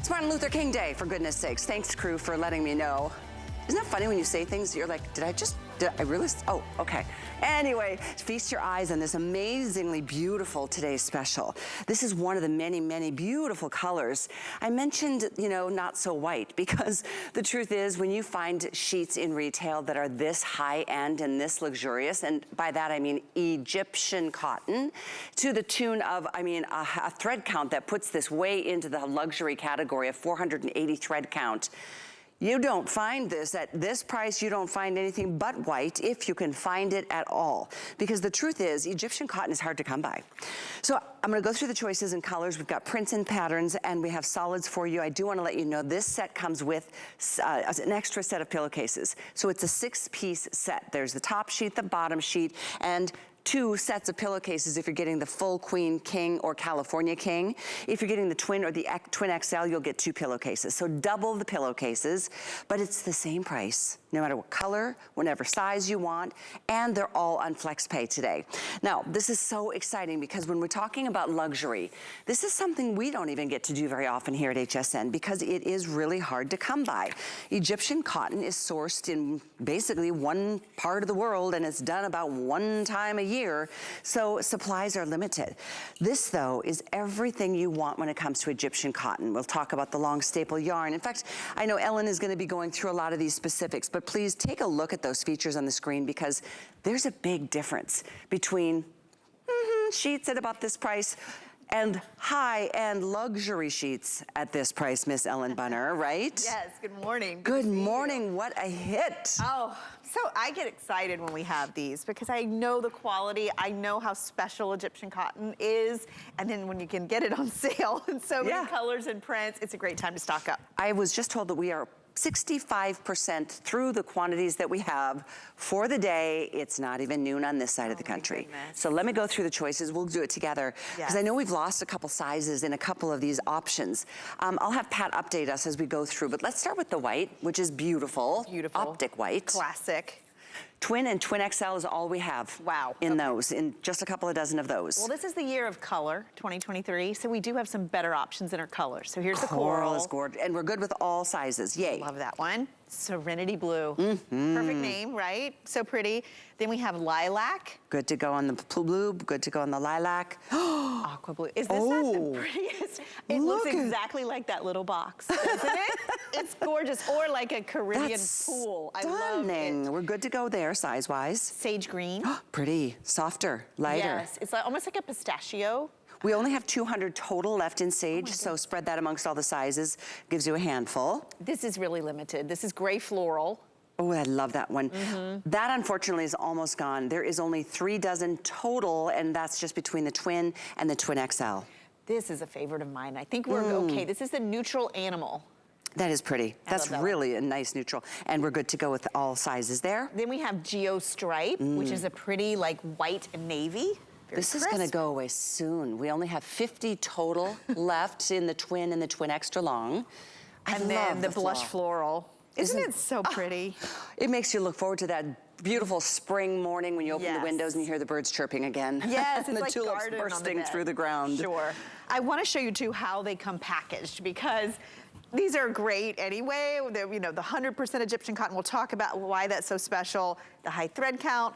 It's Martin Luther King Day, for goodness sakes. Thanks, crew, for letting me know. Isn't that funny when you say things, you're like, did I really, oh, okay. Anyway, feast your eyes on this amazingly beautiful today's special. This is one of the many, many beautiful colors. I mentioned, you know, not so white, because the truth is when you find sheets in retail that are this high-end and this luxurious, and by that I mean Egyptian cotton, to the tune of, I mean, a thread count that puts this way into the luxury category of 480 thread count. You don't find this at this price. You don't find anything but white, if you can find it at all. Because the truth is, Egyptian cotton is hard to come by. So I'm gonna go through the choices and colors. We've got prints and patterns, and we have solids for you. I do wanna let you know this set comes with an extra set of pillowcases. So it's a 6-piece set. There's the top sheet, the bottom sheet, and 2 sets of pillowcases if you're getting the full Queen King or California King. If you're getting the twin or the twin XL, you'll get 2 pillowcases. So double the pillowcases, but it's the same price, no matter what color, whatever size you want, and they're all on FlexPay today. Now, this is so exciting because when we're talking about luxury, this is something we don't even get to do very often here at HSN because it is really hard to come by. Egyptian cotton is sourced in basically one part of the world, and it's done about one time a year, so supplies are limited. This, though, is everything you want when it comes to Egyptian cotton. We'll talk about the long staple yarn. In fact, I know Ellen is going to be going through a lot of these specifics, but please take a look at those features on the screen because there's a big difference between sheets at about this price and high-end luxury sheets at this price, Miss Ellen Bunner, right? Yes, good morning. Good morning, what a hit. Oh, so I get excited when we have these because I know the quality, I know how special Egyptian cotton is, and then when you can get it on sale in so many colors and prints, it's a great time to stock up. I was just told that we are 65% through the quantities that we have for the day. It's not even noon on this side of the country. So let me go through the choices. We'll do it together. Because I know we've lost a couple sizes in a couple of these options. I'll have Pat update us as we go through, but let's start with the white, which is beautiful. Beautiful. Optic white. Classic. Twin and Twin XL is all we have. Wow. In those, in just a couple of dozen of those. Well, this is the year of color, 2023, so we do have some better options in our colors. So here's the coral. Is gorgeous, and we're good with all sizes, yay. Love that one. Serenity blue. Perfect name, right? So pretty. Then we have lilac. Good to go on the blue, good to go on the lilac. Aqua blue. Is this not the prettiest? It looks exactly like that little box, doesn't it? It's gorgeous. Or like a Caribbean pool. I love it. We're good to go there, size-wise. Sage green. Pretty, softer, lighter. Yes, it's like, almost like a pistachio. We only have 200 total left in sage, so spread that amongst all the sizes. Gives you a handful. This is really limited. This is gray floral. Oh, I love that one. That, unfortunately, is almost gone. There is only 3 dozen total, and that's just between the Twin and the Twin XL. This is a favorite of mine. I think we're okay. This is the neutral animal. That is pretty. That's really a nice neutral. And we're good to go with all sizes there. Then we have Geo Stripe, which is a pretty like white and navy. This is gonna go away soon. We only have 50 total left in the Twin and the Twin Extra Long. And then the blush floral. Isn't it so pretty? It makes you look forward to that beautiful spring morning when you open the windows and you hear the birds chirping again. Yes, and it's the like tulips bursting through the ground. Sure. I want to show you too how they come packaged because these are great anyway. They're, you know, the 100% Egyptian cotton. We'll talk about why that's so special, the high thread count,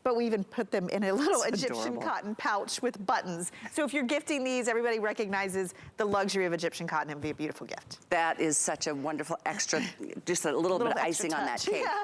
but we even put them in a little Egyptian cotton pouch with buttons. So if you're gifting these, everybody recognizes the luxury of Egyptian cotton. It would be a beautiful gift. That is such a wonderful extra, just a little bit of icing on that cake. Yeah.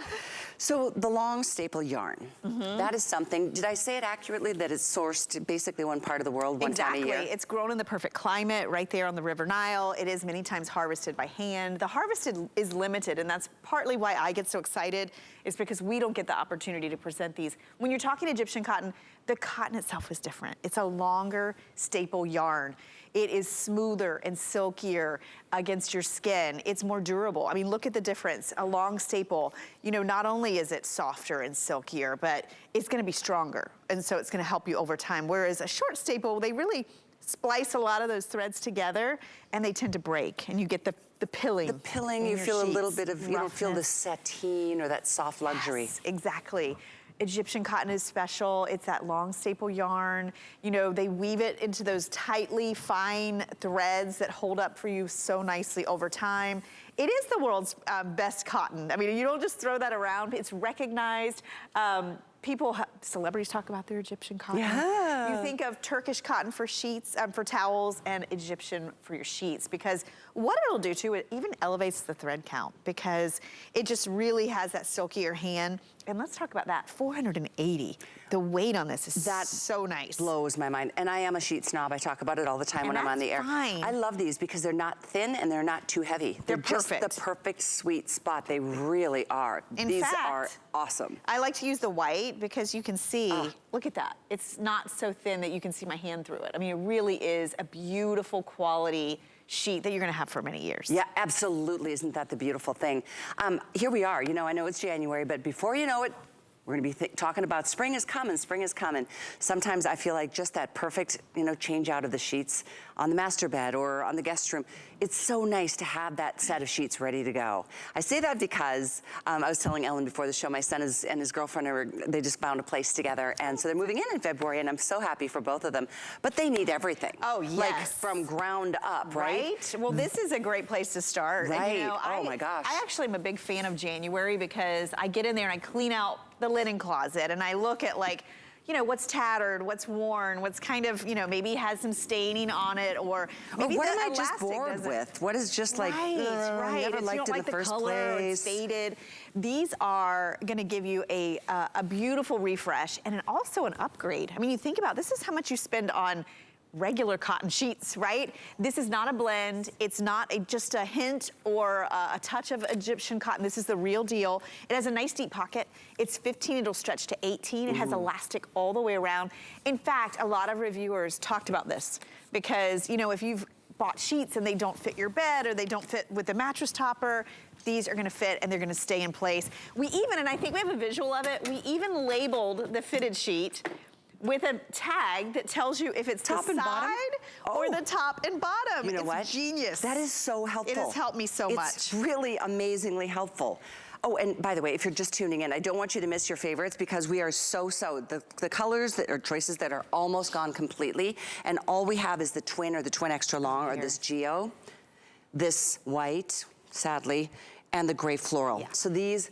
So the long staple yarn, that is something, did I say it accurately that it's sourced basically one part of the world one time a year? It's grown in the perfect climate right there on the River Nile. It is many times harvested by hand. The harvested is limited, and that's partly why I get so excited, is because we don't get the opportunity to present these. When you're talking Egyptian cotton, the cotton itself is different. It's a longer staple yarn. It is smoother and silkier against your skin. It's more durable. I mean, look at the difference. A long staple, you know, not only is it softer and silkier, but it's gonna be stronger. And so it's gonna help you over time. Whereas a short staple, they really splice a lot of those threads together and they tend to break and you get the pilling. The pilling, you feel a little bit of, you don't feel the sateen or that soft luxury. Yes, exactly. Egyptian cotton is special. It's that long staple yarn. You know, they weave it into those tightly fine threads that hold up for you so nicely over time. It is the world's best cotton. I mean, you don't just throw that around. It's recognized. Celebrities talk about their Egyptian cotton. Yeah. You think of Turkish cotton for sheets, for towels, and Egyptian for your sheets, because what it'll do too, it even elevates the thread count because it just really has that silkier hand. And let's talk about that, 480. The weight on this is so nice. Blows my mind. And I am a sheet snob. I talk about it all the time when I'm on the air. Fine. I love these because they're not thin and they're not too heavy. They're perfect. Just the perfect sweet spot. They really are. These are awesome. I like to use the white because you can see, look at that. It's not so thin that you can see my hand through it. I mean, it really is a beautiful quality sheet that you're gonna have for many years. Yeah, absolutely. Isn't that the beautiful thing? Here we are. You know, I know it's January, but before you know it, we're gonna be talking about spring is coming, spring is coming. Sometimes I feel like just that perfect, you know, change out of the sheets on the master bed or on the guest room. It's so nice to have that set of sheets ready to go. I say that because I was telling Ellen before the show, my son and his girlfriend, they just found a place together. And so they're moving in February, and I'm so happy for both of them. But they need everything. Oh, yes. Like from ground up, right? Well, this is a great place to start. Right, And, you know, oh my gosh. I actually am a big fan of January because I get in there and I clean out the linen closet and I look at, like, you know, what's tattered, what's worn, what's kind of, you know, maybe has some staining on it, or maybe what the am I just elastic bored doesn't- with? What is just like, right. never If liked you don't in like the first color, or it's place. faded. These are gonna give you a beautiful refresh and also an upgrade. I mean, you think about, this is how much you spend on regular cotton sheets, right? This is not a blend. It's not just a hint or a touch of Egyptian cotton. This is the real deal. It has a nice deep pocket. It's 15, it'll stretch to 18. It has elastic all the way around. In fact, a lot of reviewers talked about this because, you know, if you've bought sheets and they don't fit your bed or they don't fit with the mattress topper, these are gonna fit and they're gonna stay in place. We even, and I think we have a visual of it, we even labeled the fitted sheet with a tag that tells you if it's top the and side bottom? or the top and bottom. You know it's what? Genius. That is so helpful. It has helped me so much. It's really amazingly helpful. Oh, and by the way, if you're just tuning in, I don't want you to miss your favorites because we are the colors that are choices that are almost gone completely, and all we have is the twin or the twin extra long or this geo, this white, sadly, and the gray floral. Yeah. So these,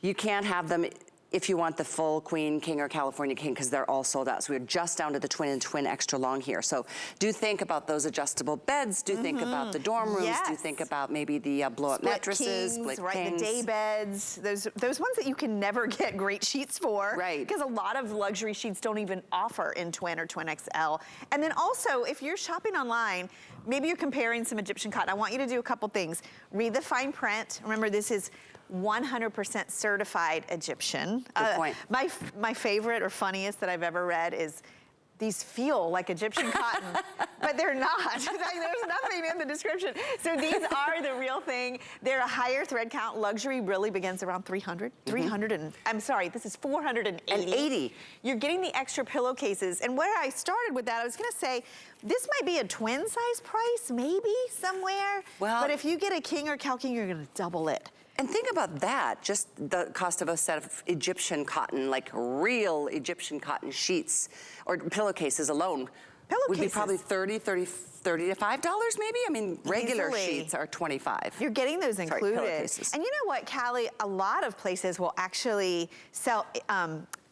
you can't have them if you want the full queen, king, or California king, because they're all sold out. So we're just down to the twin and twin extra long here. So do think about those adjustable beds. Do think about the dorm rooms. Yes. Do think about maybe the blow-up mattresses, Kings, split right? kings. The day beds. Those ones that you can never get great sheets for. Right. Because a lot of luxury sheets don't even offer in twin or twin XL. And then also, if you're shopping online, maybe you're comparing some Egyptian cotton. I want you to do a couple things. Read the fine print. Remember, this is 100% certified Egyptian. Good point. My favorite or funniest that I've ever read is, these feel like Egyptian cotton, but they're not. There's nothing in the description. So these are the real thing. They're a higher thread count. Luxury really begins around 300. 300 and, I'm sorry, this is 480. You're getting the extra pillowcases. And where I started with that, I was gonna say, this might be a twin size price, maybe somewhere. Well, but if you get a king or Cal King, you're gonna double it. And think about that, just the cost of a set of Egyptian cotton, like real Egyptian cotton sheets or pillowcases alone would be probably $30 to $5 maybe? I mean, regular sheets are $25. You're getting those included. Pillowcases. And you know what, Callie? A lot of places will actually sell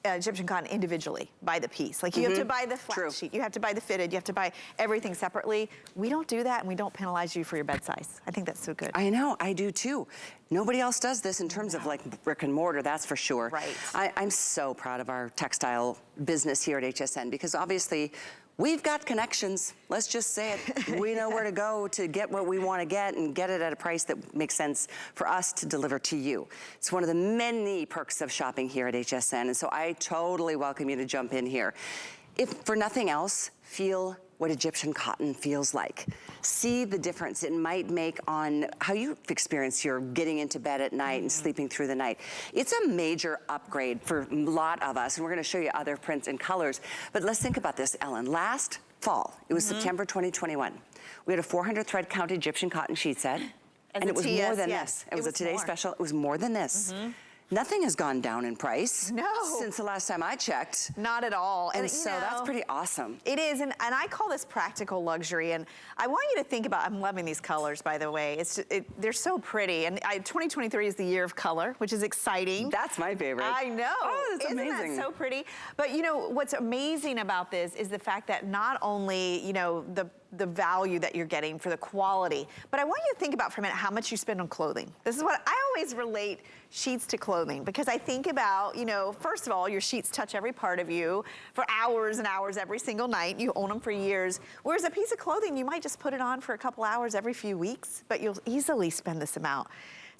Egyptian cotton individually by the piece. Like you have to buy the flat sheet, you have to buy the fitted, you have to buy everything separately. We don't do that and we don't penalize you for your bed size. I think that's so good. I know, I do too. Nobody else does this in terms of like brick and mortar, that's for sure. Right. I'm so proud of our textile business here at HSN because obviously we've got connections. Let's just say it. We know where to go to get what we want to get and get it at a price that makes sense for us to deliver to you. It's one of the many perks of shopping here at HSN, and so I totally welcome you to jump in here. If for nothing else, feel what Egyptian cotton feels like. See the difference it might make on how you experience your getting into bed at night and sleeping through the night. It's a major upgrade for a lot of us, and we're gonna show you other prints and colors. But let's think about this, Ellen. Last fall, it was September 2021. We had a 400 thread count Egyptian cotton sheet set, and it was more than this. It was a Today Special. It was more than this. nothing has gone down in price. No. Since the last time I checked. Not at all. And so that's pretty awesome. It is, and I call this practical luxury, and I want you to think about, I'm loving these colors, by the way. They're so pretty, and 2023 is the year of color, which is exciting. That's my favorite. I know. Oh, that's amazing. Isn't that so pretty? But you know, what's amazing about this is the fact that not only, you know, the value that you're getting for the quality, but I want you to think about for a minute how much you spend on clothing. This is what I always relate sheets to clothing, because I think about, you know, first of all, your sheets touch every part of you for hours and hours every single night. You own them for years. Whereas a piece of clothing, you might just put it on for a couple hours every few weeks, but you'll easily spend this amount.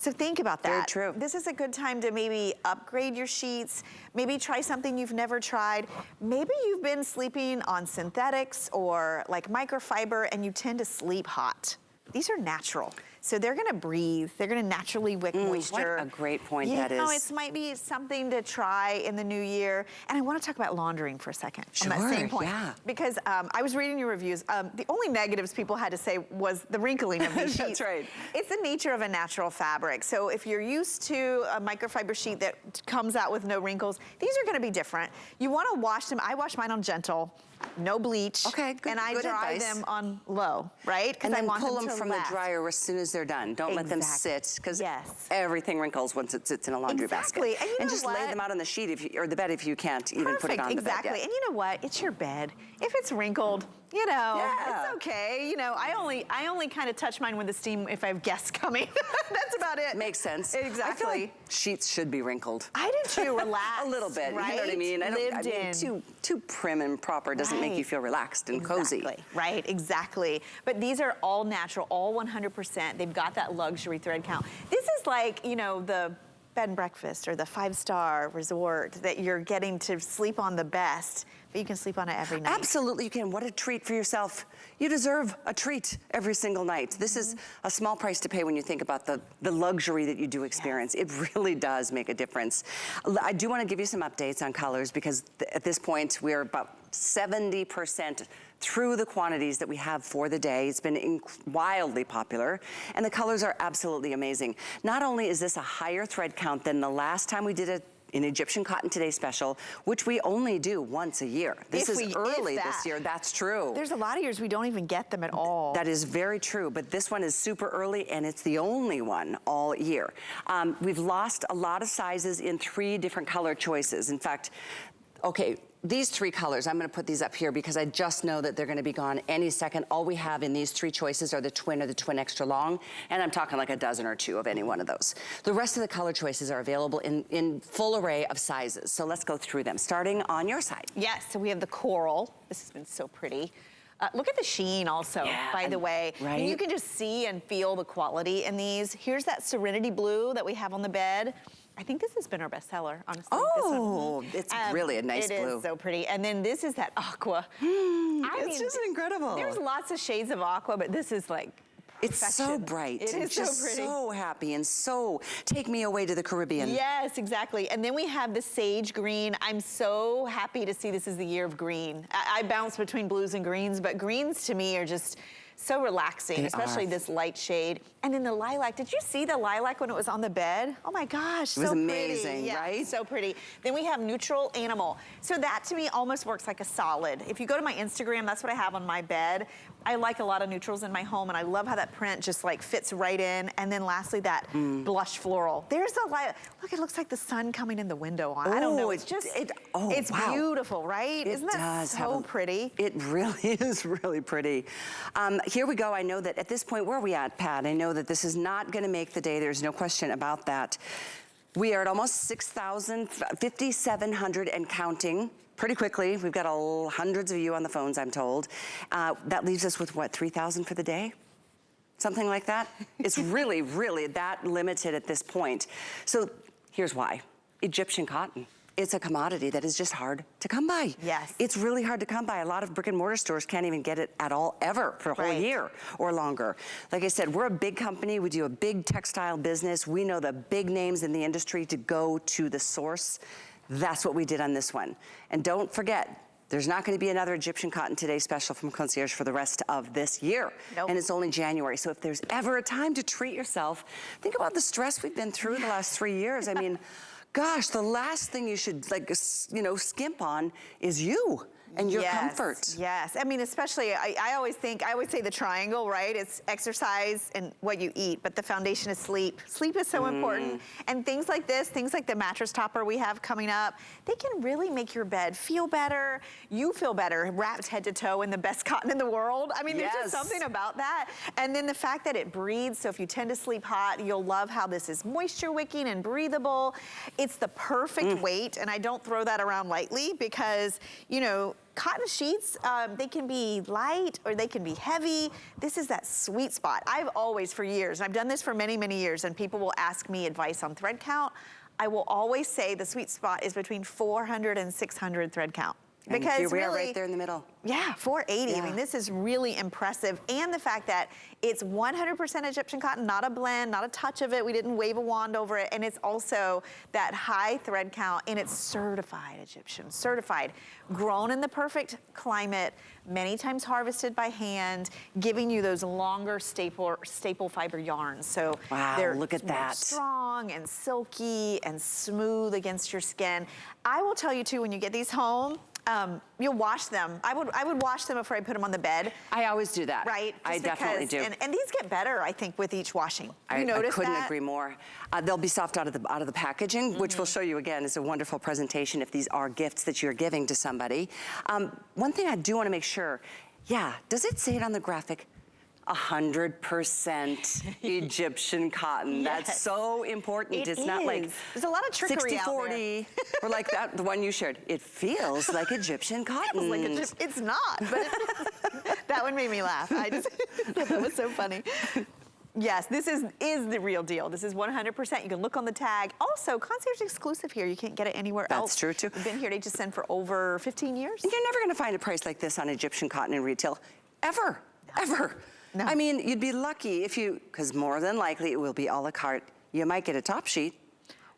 So think about that. Very true. This is a good time to maybe upgrade your sheets, maybe try something you've never tried. Maybe you've been sleeping on synthetics or like microfiber and you tend to sleep hot. These are natural. So they're gonna breathe, they're gonna naturally wick moisture. What a great point that You know, is. it might be something to try in the new year. And I wanna talk about laundering for a second on that same point. Yeah. Because I was reading your reviews. The only negatives people had to say was the wrinkling of these sheets. That's right. It's the nature of a natural fabric. So if you're used to a microfiber sheet that comes out with no wrinkles, these are gonna be different. You wanna wash them. I wash mine on gentle, no bleach. Okay, good. And I good dry advice. them on low, right? And I then want pull them to from last. the dryer as soon as they're done. Don't let them sit, because everything wrinkles once it sits in a laundry basket. And you know just what? lay them out on the sheet if you, or the bed if you can't even put it on the bed yet. And you know what? It's your bed. If it's wrinkled, you know, it's okay. You know, I only kind of touch mine with the steam if I have guests coming. That's about it. Makes sense. Exactly. I feel like sheets should be wrinkled. I do too. Relax. A little bit. Right? You know what I mean? I mean, too prim and proper doesn't make you feel relaxed and cozy. Right, exactly. But these are all natural, all 100%. They've got that luxury thread count. This is like, you know, the bed and breakfast or the 5-star resort that you're getting to sleep on the best, but you can sleep on it every night. Absolutely you can. What a treat for yourself. You deserve a treat every single night. This is a small price to pay when you think about the luxury that you do experience. It really does make a difference. I do want to give you some updates on colors, because at this point we're about 70% through the quantities that we have for the day. It's been wildly popular, and the colors are absolutely amazing. Not only is this a higher thread count than the last time we did an Egyptian Cotton Today special, which we only do once a year. This is early this year, that's true. There's a lot of years we don't even get them at all. That is very true, but this one is super early, and it's the only one all year. We've lost a lot of sizes in 3 different color choices. In fact, okay, these 3 colors, I'm gonna put these up here because I just know that they're gonna be gone any second. All we have in these 3 choices are the twin or the twin extra long, and I'm talking like a dozen or 2 of any one of those. The rest of the color choices are available in full array of sizes. So let's go through them, starting on your side. Yes, so we have the coral. This has been so pretty. Look at the sheen also, by the way. Right? And you can just see and feel the quality in these. Here's that Serenity Blue that we have on the bed. I think this has been our bestseller, honestly. Oh, it's really a nice blue. It is so pretty. And then this is that aqua. It's just incredible. There's lots of shades of aqua, but this is like It's so bright. It is just so pretty. So happy and so take me away to the Caribbean. Yes, exactly. And then we have the sage green. I'm so happy to see this is the year of green. I bounce between blues and greens, but greens to me are just so relaxing, especially this light shade. And then the lilac, did you see the lilac when it was on the bed? Oh my gosh, so pretty. It was amazing, right? So pretty. Then we have neutral animal. So that to me almost works like a solid. If you go to my Instagram, that's what I have on my bed. I like a lot of neutrals in my home, and I love how that print just like fits right in. And then lastly, that blush floral. There's a light, look, it looks like the sun coming in the window on. I don't know, it's just, it's beautiful, right? Isn't that so pretty? It really is really pretty. Here we go. I know that at this point, where are we at, Pat? I know that this is not going to make the day. There's no question about that. We are at almost 6,000, 5,700 and counting. Pretty quickly. We've got hundreds of you on the phones, I'm told. That leaves us with what, 3,000 for the day? Something like that? It's really, really that limited at this point. So here's why. Egyptian cotton. It's a commodity that is just hard to come by. Yes. It's really hard to come by. A lot of brick and mortar stores can't even get it at all, ever, for a whole year or longer. Like I said, we're a big company. We do a big textile business. We know the big names in the industry to go to the source. That's what we did on this one. And don't forget, there's not going to be another Egyptian Cotton Today special from Concierge for the rest of this year. And it's only January. So if there's ever a time to treat yourself, think about the stress we've been through the last 3 years. I mean, gosh, the last thing you should like, you know, skimp on is you and your comfort. Yes, I mean, especially, I always say the triangle, right? It's exercise and what you eat, but the foundation is sleep. Sleep is so important. And things like this, things like the mattress topper we have coming up, they can really make your bed feel better. You feel better, wrapped head to toe in the best cotton in the world. I mean, there's just something about that. And then the fact that it breathes, so if you tend to sleep hot, you'll love how this is moisture wicking and breathable. It's the perfect weight, and I don't throw that around lightly because, you know, cotton sheets, they can be light or they can be heavy. This is that sweet spot. I've always, for years, and I've done this for many, many years, and people will ask me advice on thread count. I will always say the sweet spot is between 400 and 600 thread count. And because here we really, are right there in the middle. Yeah, 480. I mean, this is really impressive. And the fact that it's 100% Egyptian cotton, not a blend, not a touch of it. We didn't wave a wand over it. And it's also that high thread count, and it's certified Egyptian, certified, grown in the perfect climate, many times harvested by hand, giving you those longer staple fiber yarns. So they're look at that. Strong and silky and smooth against your skin. I will tell you too, when you get these home, you'll wash them. I would wash them before I put them on the bed. I always do that. Right? I definitely do. And these get better, I think, with each washing. You notice that? I couldn't agree more. They'll be soft out of the packaging, which we'll show you again is a wonderful presentation if these are gifts that you're giving to somebody. One thing I do want to make sure, does it say it on the graphic? 100% Egyptian cotton. Yes. That's so important. It's not like there's a lot of trickery 60-40 or like that, the one you shared. It feels like Egyptian cotton. It's not, but that one made me laugh. I just thought that was so funny. Yes, this is the real deal. This is 100%. You can look on the tag. Also, Concierge exclusive here. You can't get it anywhere else. That's true too. We've been here at HSN for over 15 years. You're never going to find a price like this on Egyptian cotton in retail, ever. No. I mean, you'd be lucky if you, because more than likely it will be a la carte. You might get a top sheet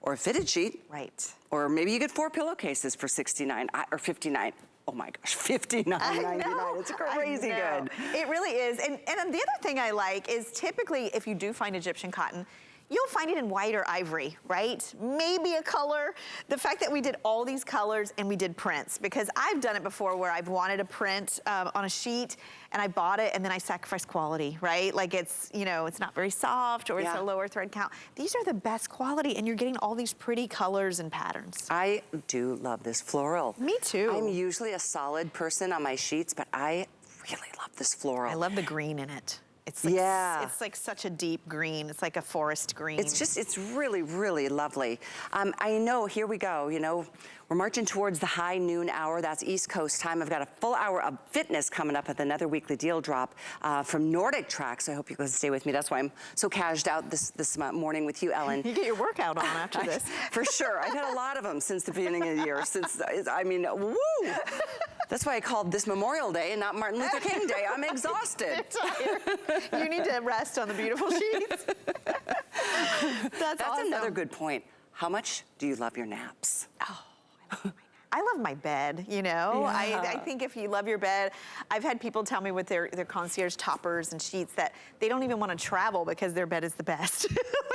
or a fitted sheet. Right. Or maybe you get 4 pillowcases for $69 or $59. Oh my gosh, $59.99. It's crazy good. It really is. And the other thing I like is typically if you do find Egyptian cotton, you'll find it in white or ivory, right? Maybe a color. The fact that we did all these colors and we did prints, because I've done it before where I've wanted a print on a sheet and I bought it and then I sacrificed quality, right? Like it's, you know, it's not very soft or it's a lower thread count. These are the best quality and you're getting all these pretty colors and patterns. I do love this floral. Me too. I'm usually a solid person on my sheets, but I really love this floral. I love the green in it. It's like, it's like such a deep green. It's like a forest green. It's really, really lovely. I know, here we go, you know, we're marching towards the high noon hour. That's East Coast time. I've got a full hour of fitness coming up with another weekly deal drop from Nordic Track, so I hope you guys stay with me. That's why I'm so cashed out this morning with you, Ellen. You get your workout on after this. For sure. I've had a lot of them since the beginning of the year. I mean, woo! That's why I called this Memorial Day and not Martin Luther King Day. I'm exhausted. You need to rest on the beautiful sheets. That's awesome. Another good point. How much do you love your naps? Oh, I love my bed, you know? I think if you love your bed, I've had people tell me with their Concierge toppers and sheets that they don't even want to travel because their bed is the best.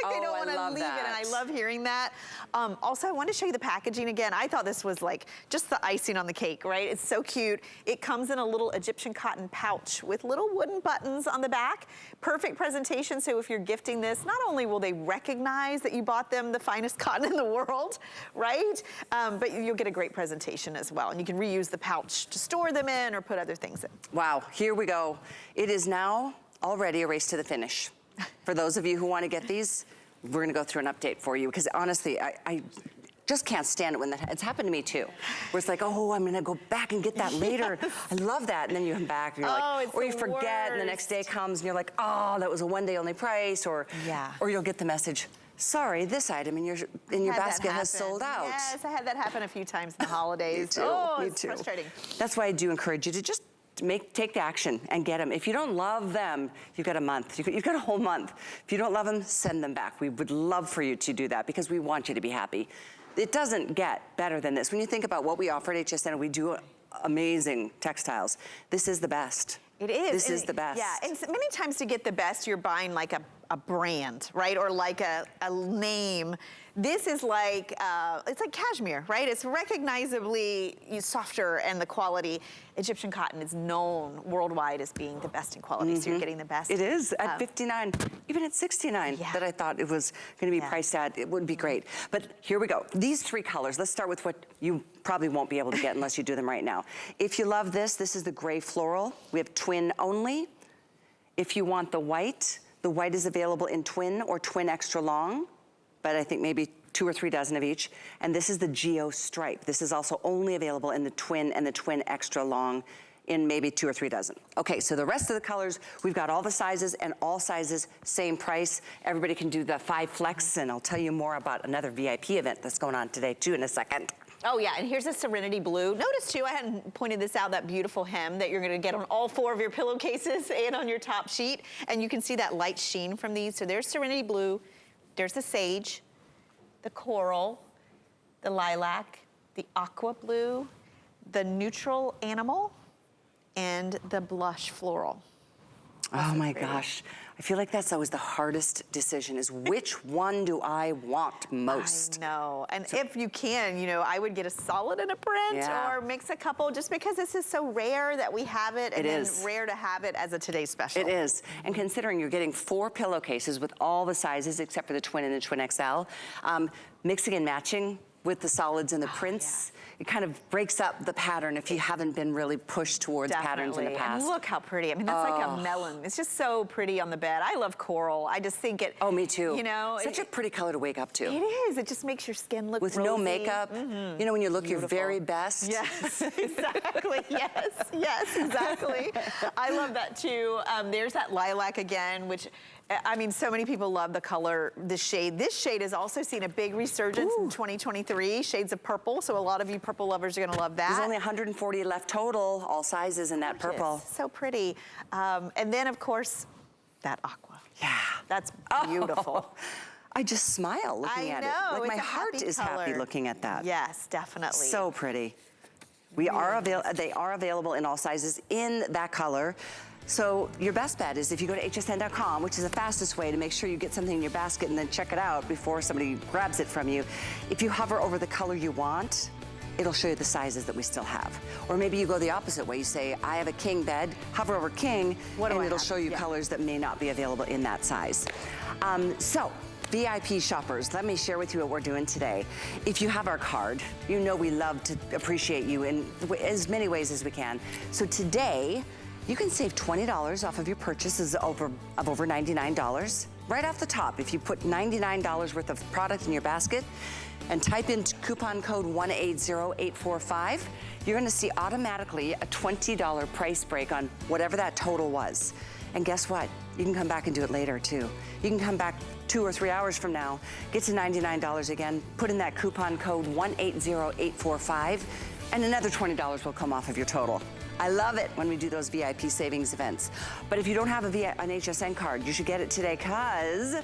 They don't want to leave it, and I love hearing that. Also, I wanted to show you the packaging again. I thought this was like just the icing on the cake, right? It's so cute. It comes in a little Egyptian cotton pouch with little wooden buttons on the back. Perfect presentation, so if you're gifting this, not only will they recognize that you bought them the finest cotton in the world, right? But you'll get a great presentation as well. And you can reuse the pouch to store them in or put other things in. Wow, here we go. It is now already a race to the finish. For those of you who want to get these, we're going to go through an update for you because honestly, I just can't stand it when it's happened to me too. Where it's like, oh, I'm going to go back and get that later. I love that. And then you come back and you're like, or you forget and the next day comes and you're like, oh, that was a one day only price, or you'll get the message, sorry, this item in your basket has sold out. Yes, I had that happen a few times in the holidays. Me too. Oh, Me it's too. frustrating. That's why I do encourage you to just take the action and get them. If you don't love them, you've got a month. You've got a whole month. If you don't love them, send them back. We would love for you to do that because we want you to be happy. It doesn't get better than this. When you think about what we offer at HSN, we do amazing textiles. This is the best. It is. This is the best. Yeah, and many times to get the best, you're buying like a a brand, right? Or like a name. This is like, it's like cashmere, right? It's recognizably softer, and the quality. Egyptian cotton is known worldwide as being the best in quality, so you're getting the best. It is at $59, even at $69 that I thought it was gonna be priced at. It would be great. But here we go. These three colors, let's start with what you probably won't be able to get unless you do them right now. If you love this is the gray floral. We have twin only. If you want the white is available in twin or twin extra long, but I think maybe 2 or 3 dozen of each. And this is the Geo Stripe. This is also only available in the twin and the twin extra long in maybe 2 or 3 dozen. Okay, so the rest of the colors, we've got all the sizes, and all sizes, same price. Everybody can do the 5 flex, and I'll tell you more about another VIP event that's going on today too in a second. Oh yeah, and here's a Serenity Blue. Notice too, I hadn't pointed this out, that beautiful hem that you're gonna get on all 4 of your pillowcases and on your top sheet. And you can see that light sheen from these. So there's Serenity Blue, there's the Sage, the Coral, the Lilac, the Aqua Blue, the Neutral Animal, and the Blush Floral. Oh my gosh. I feel like that's always the hardest decision, is which one do I want most? I know, and so, if you can, you know, I would get a solid and a print, or mix a couple, just because this is so rare that we have it, and then rare to have it as a today's special. It is, and considering you're getting 4 pillowcases with all the sizes except for the twin and the twin XL, mixing and matching with the solids and the prints, it kind of breaks up the pattern if you haven't been really pushed towards patterns in the past. And look how pretty. I mean, that's like a melon. It's just so pretty on the bed. I love coral. I just think it. Oh, me too. You know, such a pretty color to wake up to. It is. It just makes your skin look with rosy. No makeup. You know, when you look your very best. Yes, exactly. Yes, exactly. I love that too. There's that lilac again, which, I mean, so many people love the color, this shade. This shade has also seen a big resurgence in 2023, shades of purple. So a lot of you purple lovers are gonna love that. There's only 140 left total, all sizes in that purple. So pretty. And then of course, that aqua. Yeah. That's beautiful. I just smile looking at it. Like my heart is happy looking at that. Yes, definitely. So pretty. They are available in all sizes in that color. So your best bet is if you go to hsn.com, which is the fastest way to make sure you get something in your basket and then check it out before somebody grabs it from you. If you hover over the color you want, it'll show you the sizes that we still have. Or maybe you go the opposite way. You say, I have a king bed, hover over king, and it'll show you colors that may not be available in that size. So, VIP shoppers, let me share with you what we're doing today. If you have our card, you know we love to appreciate you in as many ways as we can. So today, you can save $20 off of your purchases of over $99. Right off the top, if you put $99 worth of product in your basket and type in coupon code 180845, you're gonna see automatically a $20 price break on whatever that total was. And guess what? You can come back and do it later too. You can come back 2 or 3 hours from now, get to $99 again, put in that coupon code 180845, and another $20 will come off of your total. I love it when we do those VIP savings events. But if you don't have an HSN card, you should get it today, because